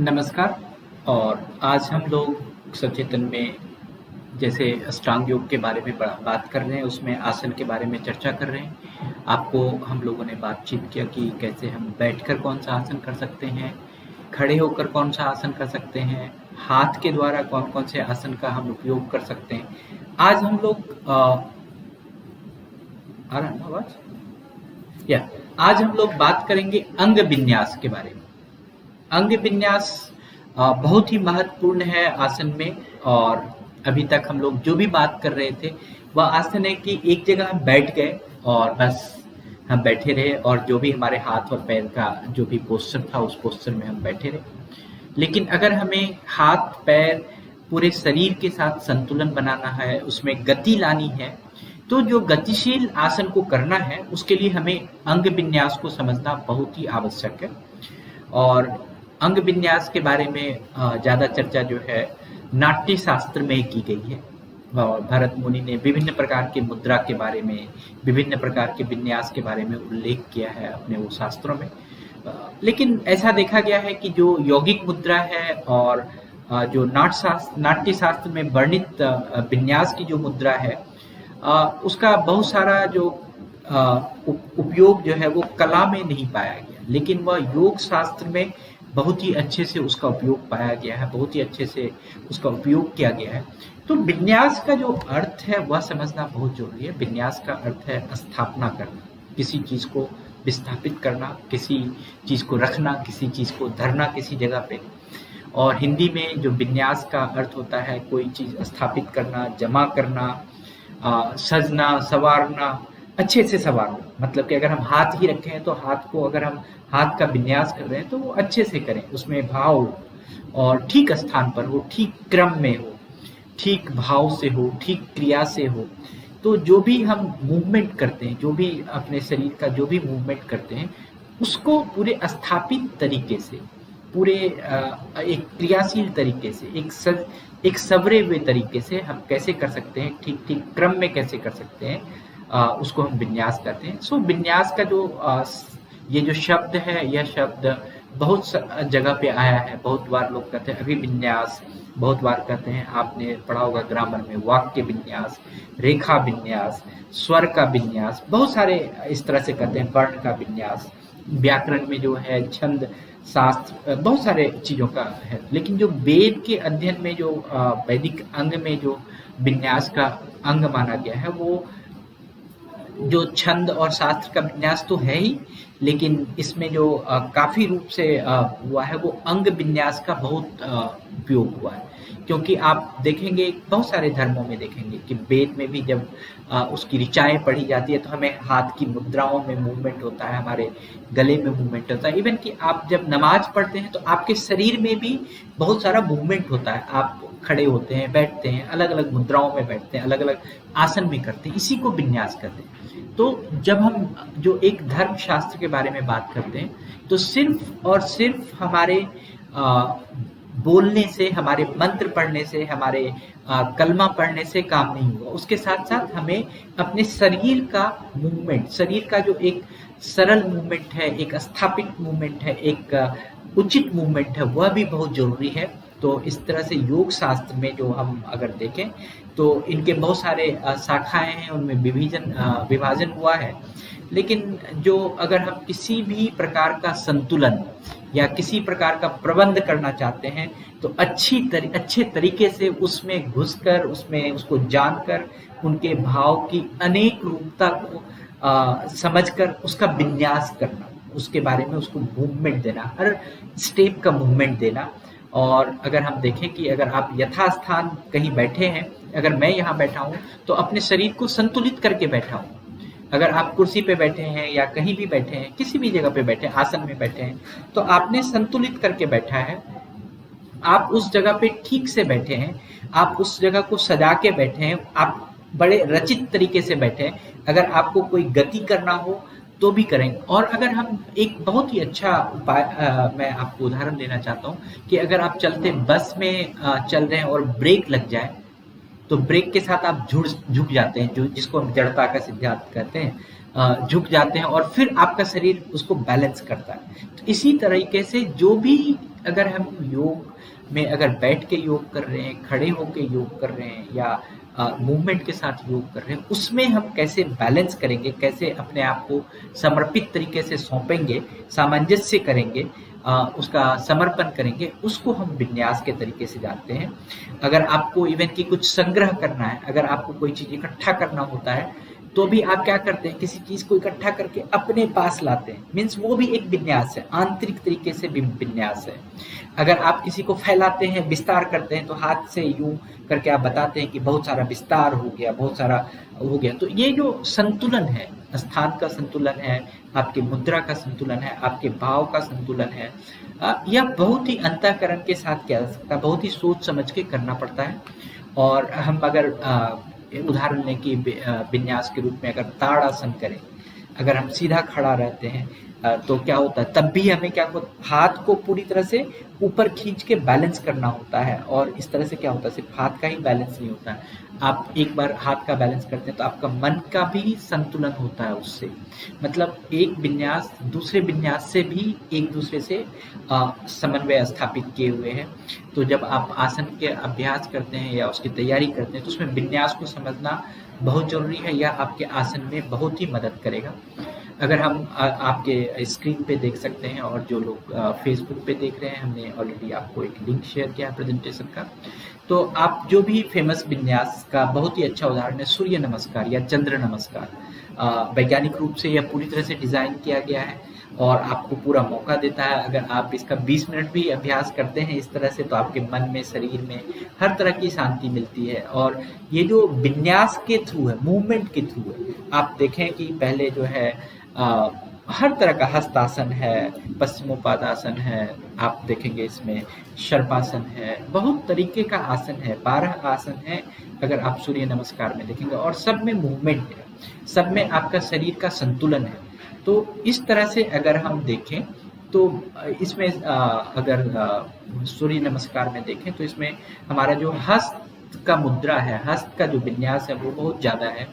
नमस्कार। और आज हम लोग सचेतन में जैसे अष्टांग योग के बारे में बात कर रहे हैं, उसमें आसन के बारे में चर्चा कर रहे हैं। आपको हम लोगों ने बातचीत किया कि कैसे हम बैठकर कौन सा आसन कर सकते हैं, खड़े होकर कौन सा आसन कर सकते हैं, हाथ के द्वारा कौन कौन से आसन का हम उपयोग कर सकते हैं। आज हम लोग आ रहा है ना आवाज? आज हम लोग बात करेंगे अंग विन्यास के बारे में। अंग विन्यास बहुत ही महत्वपूर्ण है आसन में। और अभी तक हम लोग जो भी बात कर रहे थे वह आसन है कि एक जगह हम बैठ गए और बस हम बैठे रहे, और जो भी हमारे हाथ और पैर का जो भी पोस्चर था उस पोस्चर में हम बैठे रहे। लेकिन अगर हमें हाथ पैर पूरे शरीर के साथ संतुलन बनाना है, उसमें गति लानी है, तो जो गतिशील आसन को करना है उसके लिए हमें अंग विन्यास को समझना बहुत ही आवश्यक है। और अंग विन्यास के बारे में ज़्यादा चर्चा जो है नाट्य शास्त्र में की गई है। और भरत मुनि ने विभिन्न प्रकार के मुद्रा के बारे में, विभिन्न प्रकार के विन्यास के बारे में उल्लेख किया है अपने वो शास्त्रों में। लेकिन ऐसा देखा गया है कि जो यौगिक मुद्रा है और जो नाट्य शास्त्र में वर्णित विन्यास की जो मुद्रा है, उसका बहुत सारा जो उपयोग जो है वो कला में नहीं पाया गया, लेकिन वह योग शास्त्र में बहुत ही अच्छे से उसका उपयोग पाया गया है, बहुत ही अच्छे से उसका उपयोग किया गया है। तो विन्यास का जो अर्थ है वह समझना बहुत जरूरी है। विन्यास का अर्थ है स्थापना करना, किसी चीज को विस्थापित करना, किसी चीज को रखना, किसी चीज को धरना किसी जगह पे। और हिंदी में जो विन्यास का अर्थ होता है कोई चीज स्थापित करना, जमा करना, सजना, संवारना, अच्छे से संवारना। मतलब कि अगर हम हाथ ही रखे हैं तो हाथ को, अगर हम हाथ का विन्यास कर रहे हैं तो वो अच्छे से करें, उसमें भाव और ठीक स्थान पर हो, ठीक क्रम में हो, ठीक भाव से हो, ठीक क्रिया से हो। तो जो भी हम मूवमेंट करते हैं, जो भी अपने शरीर का जो भी मूवमेंट करते हैं, उसको पूरे स्थापित तरीके से, पूरे एक क्रियाशील तरीके से, एक सवरे हुए तरीके से हम कैसे कर सकते हैं, ठीक ठीक क्रम में कैसे कर सकते हैं, उसको हम विन्यास कहते हैं। सो विन्यास का जो ये जो शब्द है, यह शब्द बहुत जगह पे आया है। बहुत बार लोग कहते हैं अभिविन्यास, बहुत बार कहते हैं, आपने पढ़ा होगा ग्रामर में, वाक्य विन्यास, रेखा विन्यास, स्वर का विन्यास, बहुत सारे इस तरह से कहते हैं, वर्ण का विन्यास, व्याकरण में जो है छंद शास्त्र, बहुत सारे चीजों का है। लेकिन जो वेद के अध्ययन में जो वैदिक अंग में जो विन्यास का अंग माना गया है वो जो छंद और शास्त्र का विन्यास तो है ही, लेकिन इसमें जो काफी रूप से हुआ है वो अंग विन्यास का बहुत उपयोग हुआ है। क्योंकि आप देखेंगे बहुत सारे धर्मों में देखेंगे कि वेद में भी जब उसकी ऋचाएं पढ़ी जाती है तो हमें हाथ की मुद्राओं में मूवमेंट होता है, हमारे गले में मूवमेंट होता है। इवन कि आप जब नमाज पढ़ते हैं तो आपके शरीर में भी बहुत सारा मूवमेंट होता है। आप खड़े होते हैं, बैठते हैं, अलग अलग मुद्राओं में बैठते हैं, अलग अलग आसन में करते हैं, इसी को विन्यास कहते हैं। तो जब हम जो एक धर्म शास्त्र के बारे में बात करते हैं तो सिर्फ और सिर्फ हमारे बोलने से, हमारे मंत्र पढ़ने से, हमारे कलमा पढ़ने से काम नहीं होगा। उसके साथ साथ हमें अपने शरीर का मूवमेंट, शरीर का जो एक सरल मूवमेंट है, एक स्थापित मूवमेंट है, एक उचित मूवमेंट है, वह भी बहुत जरूरी है। तो इस तरह से योग शास्त्र में जो हम अगर देखें तो इनके बहुत सारे शाखाएं हैं, उनमें विभाजन हुआ है। लेकिन जो अगर हम किसी भी प्रकार का संतुलन या किसी प्रकार का प्रबंध करना चाहते हैं तो अच्छे तरीके से उसमें घुसकर, उसमें उसको जानकर, उनके भाव की अनेक रूपता को समझकर उसका विन्यास करना, उसके बारे में उसको मूवमेंट देना, हर स्टेप का मूवमेंट देना। और अगर हम देखें कि अगर आप यथास्थान कहीं बैठे हैं, अगर मैं यहाँ बैठा हूँ तो अपने शरीर को संतुलित करके बैठा हूँ। अगर आप कुर्सी पे बैठे हैं या कहीं भी बैठे हैं, किसी भी जगह पे बैठे हैं, आसन में बैठे हैं, तो आपने संतुलित करके बैठा है। आप उस जगह पे ठीक से बैठे हैं, आप उस जगह को सजा के बैठे हैं, आप बड़े रचित तरीके से बैठे हैं। अगर आपको कोई गति करना हो तो भी करेंगे। और अगर हम एक बहुत ही अच्छा उपाय मैं आपको उदाहरण देना चाहता हूँ कि अगर आप चलते बस में चल रहे हैं और ब्रेक लग जाए तो ब्रेक के साथ आप झुक जाते हैं, जो जिसको हम जड़ता का सिद्धांत कहते हैं, झुक जाते हैं और फिर आपका शरीर उसको बैलेंस करता है। तो इसी तरीके से जो भी अगर हम योग में अगर बैठ के योग कर रहे हैं, खड़े होके योग कर रहे हैं या मूवमेंट के साथ योग कर रहे हैं, उसमें हम कैसे बैलेंस करेंगे, कैसे अपने आप को समर्पित तरीके से सौंपेंगे, सामंजस्य करेंगे, उसका समर्पण करेंगे, उसको हम विन्यास के तरीके से जानते हैं। अगर आपको इवन की कुछ संग्रह करना है, अगर आपको कोई चीज इकट्ठा करना होता है तो भी आप क्या करते हैं, किसी चीज को इकट्ठा करके अपने पास लाते हैं, मीन्स वो भी एक विन्यास है, आंतरिक तरीके से भी विन्यास है। अगर आप किसी को फैलाते हैं, विस्तार करते हैं, तो हाथ से यूं करके आप बताते हैं कि बहुत सारा विस्तार हो गया, बहुत सारा हो गया। तो ये जो संतुलन है, स्थान का संतुलन है, आपकी मुद्रा का संतुलन है, आपके भाव का संतुलन है, यह बहुत ही अंतःकरण के साथ किया जा सकता है, बहुत ही सोच समझ के करना पड़ता है। और हम अगर उदाहरण लें कि विन्यास के रूप में अगर ताड़ासन करें, अगर हम सीधा खड़ा रहते हैं तो क्या होता है, तब भी हमें क्या होता, हाथ को पूरी तरह से ऊपर खींच के बैलेंस करना होता है। और इस तरह से क्या होता है, सिर्फ हाथ का ही बैलेंस नहीं होता है, आप एक बार हाथ का बैलेंस करते हैं तो आपका मन का भी संतुलन होता है उससे। मतलब एक विन्यास दूसरे विन्यास से भी एक दूसरे से समन्वय स्थापित किए हुए हैं। तो जब आप आसन के अभ्यास करते हैं या उसकी तैयारी करते हैं तो उसमें विन्यास को समझना बहुत जरूरी है, यह आपके आसन में बहुत ही मदद करेगा। अगर हम आपके स्क्रीन पे देख सकते हैं और जो लोग फेसबुक पे देख रहे हैं, हमने ऑलरेडी आपको एक लिंक शेयर किया है प्रेजेंटेशन का। तो आप जो भी फेमस विन्यास का बहुत ही अच्छा उदाहरण है सूर्य नमस्कार या चंद्र नमस्कार। वैज्ञानिक रूप से यह पूरी तरह से डिजाइन किया गया है और आपको पूरा मौका देता है। अगर आप इसका 20 मिनट भी अभ्यास करते हैं इस तरह से तो आपके मन में, शरीर में हर तरह की शांति मिलती है। और ये जो विन्यास के थ्रू है, मूवमेंट के थ्रू है, आप देखें कि पहले जो है हर तरह का हस्तासन है, पश्चिमोपादासन है, आप देखेंगे इसमें शर्पासन है, बहुत तरीके का आसन है, 12 आसन है अगर आप सूर्य नमस्कार में देखेंगे। और सब में मूवमेंट है, सब में आपका शरीर का संतुलन है। तो इस तरह से अगर हम देखें तो इसमें अगर सूर्य नमस्कार में देखें तो इसमें हमारा जो हस्त का मुद्रा है, हस्त का जो विन्यास है वो बहुत ज़्यादा है।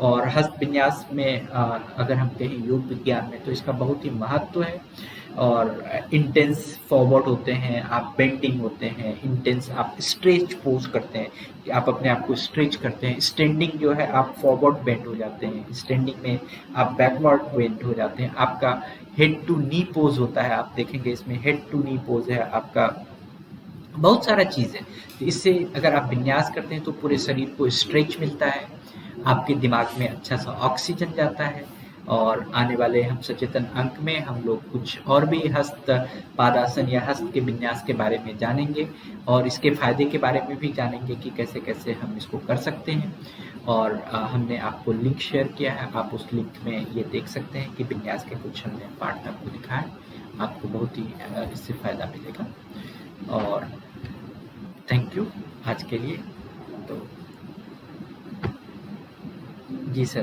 और हस्त विन्यास में अगर हम कहें योग विज्ञान में तो इसका बहुत ही महत्व है। और इंटेंस फॉरवर्ड होते हैं, आप बेंडिंग होते हैं, इंटेंस आप स्ट्रेच पोज करते हैं कि आप अपने आप को स्ट्रेच करते हैं। स्टैंडिंग जो है आप फॉरवर्ड बेंड हो जाते हैं, स्टैंडिंग में आप बैकवर्ड बेंड हो जाते हैं। आपका हेड टू नी पोज होता है, आप देखेंगे इसमें हेड टू नी पोज है आपका, बहुत सारा चीज़ है। तो इससे अगर आप विन्यास करते हैं तो पूरे शरीर को स्ट्रेच मिलता है आपके दिमाग में अच्छा सा ऑक्सीजन जाता है और आने वाले हम सचेतन अंक में हम लोग कुछ और भी हस्त पादासन या हस्त के विन्यास के बारे में जानेंगे और इसके फायदे के बारे में भी जानेंगे कि कैसे कैसे हम इसको कर सकते हैं। और हमने आपको लिंक शेयर किया है, आप उस लिंक में ये देख सकते हैं कि विन्यास के कुछ हमने पार्ट आपको दिखाए, आपको बहुत ही इससे फायदा मिलेगा। और थैंक यू आज के लिए। तो जी सर।